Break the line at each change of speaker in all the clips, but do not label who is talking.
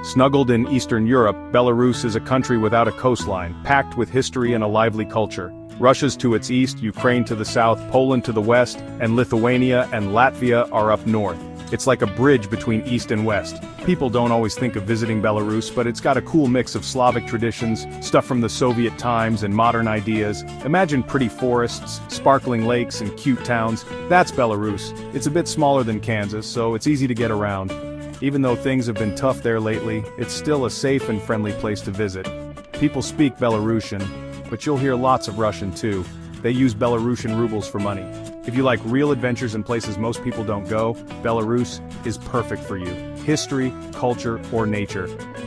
Snuggled in Eastern Europe, Belarus is a country without a coastline, packed with history and a lively culture. Russia's to its east, Ukraine to the south, Poland to the west, and Lithuania and Latvia are up north. It's like a bridge between east and west. People don't always think of visiting Belarus, but it's got a cool mix of Slavic traditions, stuff from the Soviet times and modern ideas. Imagine pretty forests, sparkling lakes and cute towns. That's Belarus. It's a bit smaller than Kansas, so it's easy to get around. Even though things have been tough there lately, it's still a safe and friendly place to visit. People speak Belarusian, but you'll hear lots of Russian too. They use Belarusian rubles for money. If you like real adventures in places most people don't go, Belarus is perfect for you. History, culture, or nature.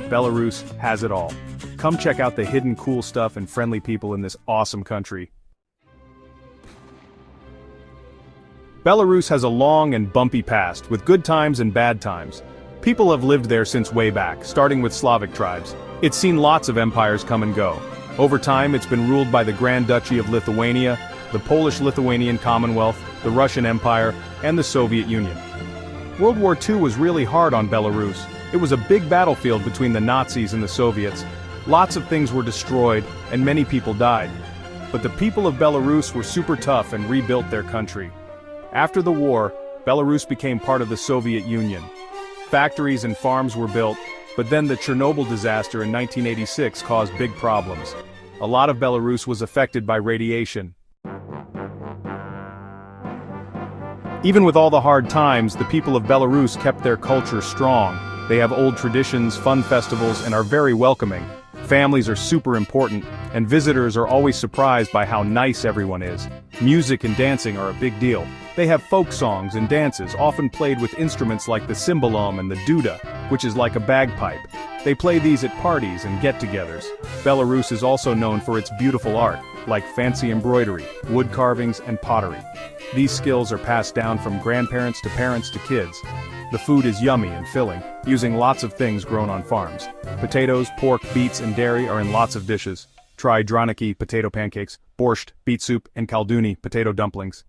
Belarus has it all. Come check out the hidden cool stuff and friendly people in this awesome country. Belarus has a long and bumpy past, with good times and bad times. People have lived there since way back, starting with Slavic tribes. It's seen lots of empires come and go. Over time, it's been ruled by the Grand Duchy of Lithuania, the Polish-Lithuanian Commonwealth, the Russian Empire, and the Soviet Union. World War II was really hard on Belarus. It was a big battlefield between the Nazis and the Soviets. Lots of things were destroyed, and many people died. But the people of Belarus were super tough and rebuilt their country. After the war, Belarus became part of the Soviet Union. Factories and farms were built, but then the Chernobyl disaster in 1986 caused big problems. A lot of Belarus was affected by radiation. Even with all the hard times, the people of Belarus kept their culture strong. They have old traditions, fun festivals, and are very welcoming. Families are super important, and visitors are always surprised by how nice everyone is. Music and dancing are a big deal. They have folk songs and dances, often played with instruments like the cymbalum and the duda, which is like a bagpipe. They play these at parties and get-togethers. Belarus is also known for its beautiful art, like fancy embroidery, wood carvings, and pottery. These skills are passed down from grandparents to parents to kids. The food is yummy and filling, using lots of things grown on farms. Potatoes, pork, beets, and dairy are in lots of dishes. Try draniki, potato pancakes, borscht, beet soup, and kalduni, potato dumplings.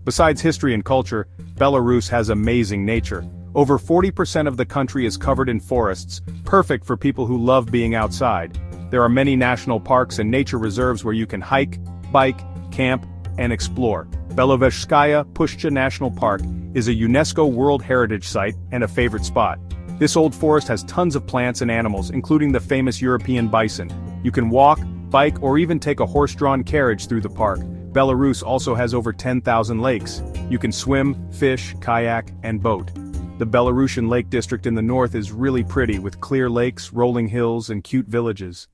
Besides history and culture, Belarus has amazing nature. Over 40% of the country is covered in forests, perfect for people who love being outside. There are many national parks and nature reserves where you can hike, bike, camp, and explore. Belovezhskaya Pushcha National Park is a UNESCO World Heritage Site and a favorite spot. This old forest has tons of plants and animals, including the famous European bison. You can walk, bike, or even take a horse-drawn carriage through the park. Belarus also has over 10,000 lakes. You can swim, fish, kayak, and boat. The Belarusian Lake District in the north is really pretty, with clear lakes, rolling hills, and cute villages.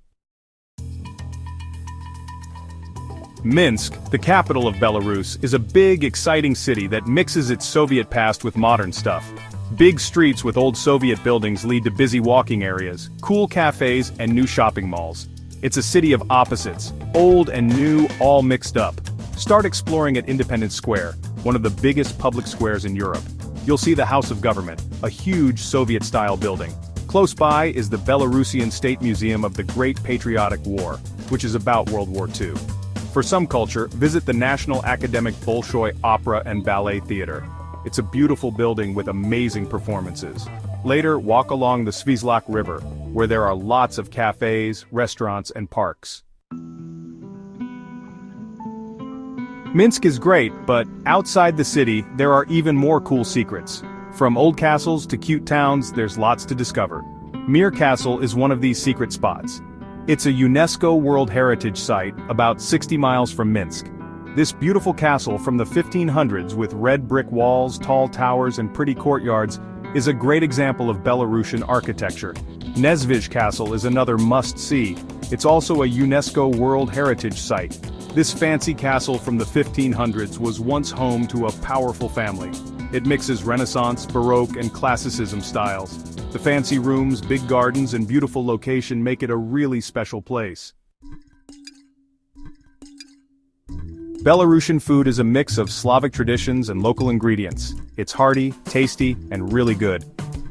Minsk, the capital of Belarus, is a big, exciting city that mixes its Soviet past with modern stuff. Big streets with old Soviet buildings lead to busy walking areas, cool cafes, and new shopping malls. It's a city of opposites, old and new, all mixed up. Start exploring at Independence Square, one of the biggest public squares in Europe. You'll see the House of Government, a huge Soviet-style building. Close by is the Belarusian State Museum of the Great Patriotic War, which is about World War II. For some culture, visit the National Academic Bolshoi Opera and Ballet Theater. It's a beautiful building with amazing performances. Later, walk along the Svizlak River, where there are lots of cafes, restaurants, and parks. Minsk is great, but outside the city, there are even more cool secrets. From old castles to cute towns, there's lots to discover. Mir Castle is one of these secret spots. It's a UNESCO World Heritage Site about 60 miles from Minsk. This beautiful castle from the 1500s with red brick walls, tall towers, and pretty courtyards is a great example of Belarusian architecture. Nezvizh Castle is another must-see. It's also a UNESCO World Heritage Site. This fancy castle from the 1500s was once home to a powerful family. It mixes Renaissance, Baroque, and Classicism styles. The fancy rooms, big gardens, and beautiful location make it a really special place. Belarusian food is a mix of Slavic traditions and local ingredients. It's hearty, tasty, and really good.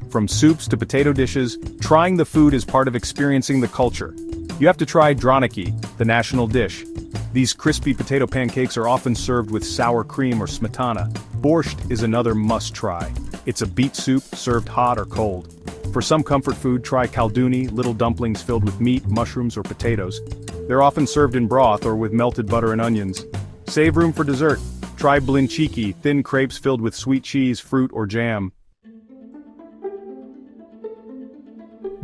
From soups to potato dishes, trying the food is part of experiencing the culture. You have to try draniki, the national dish. These crispy potato pancakes are often served with sour cream or smetana. Borscht is another must-try. It's a beet soup, served hot or cold. For some comfort food, try kalduni, little dumplings filled with meat, mushrooms or potatoes. They're often served in broth or with melted butter and onions. Save room for dessert. Try blinchiki, thin crepes filled with sweet cheese, fruit or jam.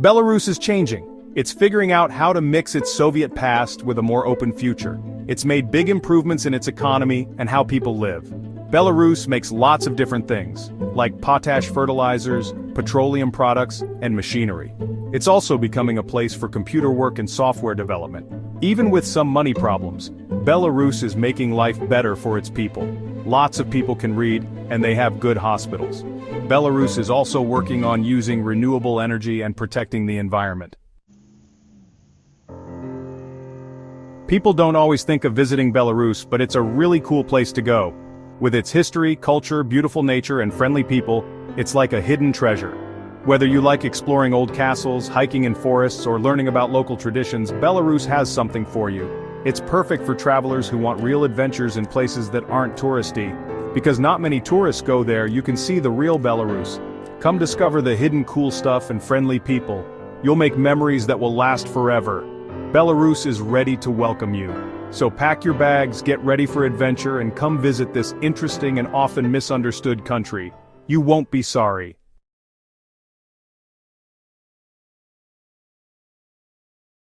Belarus is changing. It's figuring out how to mix its Soviet past with a more open future. It's made big improvements in its economy and how people live. Belarus makes lots of different things, like potash fertilizers, petroleum products, and machinery. It's also becoming a place for computer work and software development. Even with some money problems, Belarus is making life better for its people. Lots of people can read, and they have good hospitals. Belarus is also working on using renewable energy and protecting the environment. People don't always think of visiting Belarus, but it's a really cool place to go. With its history, culture, beautiful nature, and friendly people, it's like a hidden treasure. Whether you like exploring old castles, hiking in forests, or learning about local traditions, Belarus has something for you. It's perfect for travelers who want real adventures in places that aren't touristy. Because not many tourists go there, you can see the real Belarus. Come discover the hidden cool stuff and friendly people. You'll make memories that will last forever. Belarus is ready to welcome you. So pack your bags, get ready for adventure, and come visit this interesting and often misunderstood country. You won't be sorry.